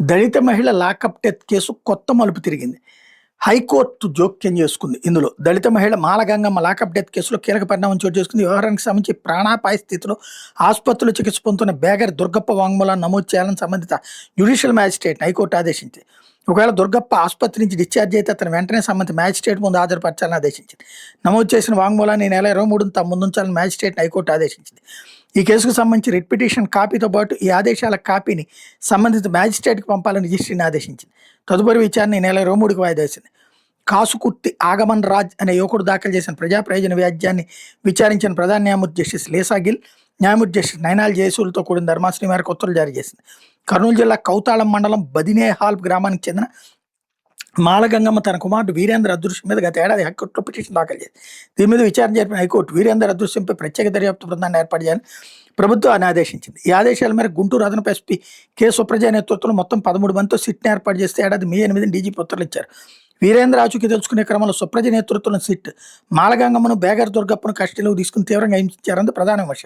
దళిత మహిళ lockup death case కొత్త మలుపు తిరిగింది. హైకోర్టు జోక్యం చేసుకుంది. ఇందులో దళిత మహిళ మాలగంగమ్మ లాకప్ డెత్ కేసులో కీలక పరిణామం చోటు చేసుకుంది. వ్యవహారానికి సంబంధించి ప్రాణాపాయ స్థితిలో ఆసుపత్రిలో చికిత్స పొందుతున్న బేగర్ దుర్గప్ప వాంగ్మూలాన్ని నమోదు చేయాలని సంబంధిత జ్యుడిషియల్ మ్యాజిస్ట్రేట్ హైకోర్టు ఆదేశించింది. ఒకవేళ దుర్గప్ప ఆసుపత్రి నుంచి డిశ్చార్జ్ అయితే అతను వెంటనే సంబంధిత మ్యాజిస్ట్రేట్ ముందు హాజరుపరచాలని ఆదేశించింది. నమోదు చేసిన వాంగ్మూలాన్ని ఈ నెల 23న తమ ముందుంచాలని మ్యాజిస్ట్రేట్ని హైకోర్టు ఆదేశించింది. ఈ కేసుకు సంబంధించి రిట్ పిటిషన్ కాపీతో పాటు ఈ ఆదేశాల కాపీని సంబంధిత మ్యాజిస్ట్రేట్కి పంపాలని రిజిస్ట్రీని ఆదేశించింది. తదుపరి విచారణ ఈ నెల 23కి వాయిదా వేసింది. కాసుకుర్తి ఆగమన్ రాజ్ అనే యువకుడు దాఖలు చేసిన ప్రజా ప్రయోజన వ్యాజ్యాన్ని విచారించిన ప్రధాన న్యాయమూర్తి జస్టిస్ లేసా గిల్, న్యాయమూర్తి జస్టిస్ నైనాల్ జయసూరితో కూడిన ధర్మాసనం మేరకు ఉత్తర్వులు జారీ చేసింది. కర్నూలు జిల్లా కౌతాళం మండలం బదినేహాల్ గ్రామానికి చెందిన మాలగంగమ్మ తన కుమారుడు వీరేంద్ర అదృశ్యం మీద గత ఏడాది హైకోర్టులో పిటిషన్ దాఖలు చేసింది. దీని మీద విచారణ జరిపిన హైకోర్టు వీరేంద్ర అదృశ్యంపై ప్రత్యేక దర్యాప్తు బృందాన్ని ఏర్పాటు చేయాలని ప్రభుత్వాన్ని ఆదేశించింది. ఈ ఆదేశాల మేరకు గుంటూరు అదనపు ఎస్పీ కె సుప్రజ నేతృత్వంలో మొత్తం 13 మందితో సిట్ని ఏర్పాటు చేస్తే ఏడాది మే 8న డీజీపీ ఉత్తర్వులు ఇచ్చారు. వీరేంద్ర ఆచూకీ తెలుసుకునే క్రమంలో సుప్రజ నేతృత్వంలో సిట్ మాలగంగమ్మను బేగర్ దుర్గప్పను కస్టడీలోకి తీసుకుని తీవ్రంగా హింసించారన్నది ప్రధాన విమర్శ.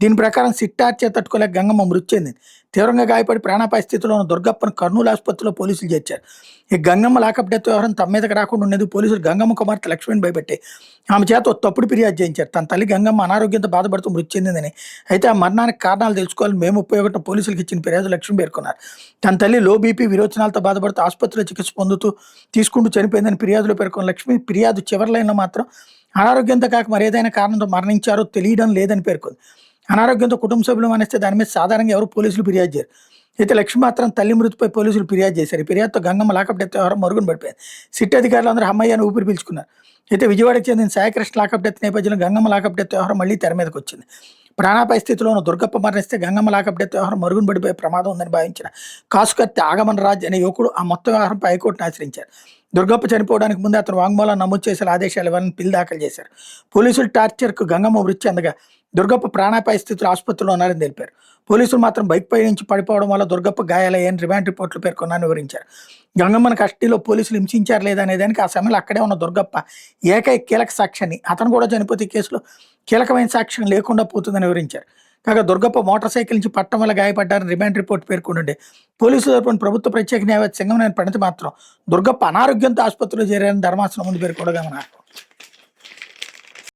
దీని ప్రకారం సిట్టార్చే తట్టుకోలేక గంగమ్మ మృతి చెందింది. తీవ్రంగా గాయపడి ప్రాణాపాయ స్థితిలో ఉన్న దుర్గప్పను కర్నూలు ఆసుపత్రిలో పోలీసులు చేర్చారు. ఈ గంగమ్మ లాకప్ డెత్ వ్యవహారం తమ మీదకి రాకుండా ఉండేది పోలీసులు గంగమ్మ కుమార్తె లక్ష్మిని భయపెట్టి ఆమె చేత ఓ తప్పుడు ఫిర్యాదు చేయించారు. తన తల్లి గంగమ్మ అనారోగ్యంతో బాధపడుతూ మృతి చెందిందని, అయితే ఆ మరణానికి కారణాలు తెలుసుకోవాలని మే 31న పోలీసులకు ఇచ్చిన ఫిర్యాదు లక్ష్మి పేర్కొన్నారు. తన తల్లి లో బీపీ విరోచనాలతో బాధపడుతూ ఆసుపత్రిలో చికిత్స తీసుకుంటూ చనిపోయిందని ఫిర్యాదులో పేర్కొన్న లక్ష్మి ఫిర్యాదు చివరి లైన్లో మాత్రం అనారోగ్యంతో కాక మరేదైనా కారణంతో మరణించారో తెలియడం లేదని పేర్కొంది. అనారోగ్యంతో కుటుంబ సభ్యులు మనిస్తే దాని మీద సాధారణంగా ఎవరు పోలీసులు ఫిర్యాదు చేయరు. అయితే లక్ష్మి మాత్రం తల్లి మృతిపై పోలీసులు ఫిర్యాదు చేశారు. ఈ ఫిర్యాదుతో గంగమ్మ లాకప్ డెత్ వ్యవహారం మరుగున పడిపోయింది. సిట్ అధికారులు అందరూ అమ్మయ్యను ఊపిరి పీల్చుకున్నారు. అయితే విజయవాడకు చెందిన సాయికృష్ణ లాకప్ డెత్ నేపథ్యంలో గంగమ్మ లాకప్ డెత్ వ్యవహారం మళ్లీ తెర మీదకి వచ్చింది. ప్రాణాపాయ స్థితిలో ఉన్న దుర్గప్ప మరణిస్తే గంగమ్మ లాకప్ డెత్ వ్యవహారం మరుగున పడిపోయే ప్రమాదం ఉందని భావించిన కాసుకర్తి ఆగమన్ రాజ్ అనే యువకుడు ఆ మొత్తం వ్యవహారంపై హైకోర్టును ఆశ్రయించారు. దుర్గప్ప చనిపోవడానికి ముందే అతను వాంగ్మూలాన్ని నమోదు చేసే ఆదేశాలు ఇవ్వాలని పిల్ దాఖలు చేశారు. పోలీసులు టార్చర్కు గంగమ్మ మృతి చెందగా దుర్గప్ప ప్రాణాపాయ స్థితిలో ఆసుపత్రిలో ఉన్నారని తెలిపారు. పోలీసులు మాత్రం బైక్ పై నుంచి పడిపోవడం వల్ల దుర్గప్ప గాయాలయ్యని రిమాండ్ రిపోర్ట్లు పేర్కొన్నారని వివరించారు. గంగమ్మను కస్టడీలో పోలీసులు హింసించారు లేదా అనేదానికి ఆ సమయంలో అక్కడే ఉన్న దుర్గప్ప ఏకైక కీలక సాక్ష్యాన్ని, అతను కూడా చనిపోతే కేసులో కీలకమైన సాక్ష్యం లేకుండా పోతుందని వివరించారు. కాగా దుర్గప్ప మోటార్ సైకిల్ నుంచి పట్టడం వల్ల గాయపడ్డారని రిమాండ్ రిపోర్ట్ పేర్కొంటుండే పోలీసులు తరపున ప్రభుత్వ ప్రత్యేక న్యాయవాది సింగమనేని ప్రణతి మాత్రం దుర్గప్ప అనారోగ్యంతో ఆసుపత్రిలో చేరారని ధర్మాసనం ముందు పేర్కొనగా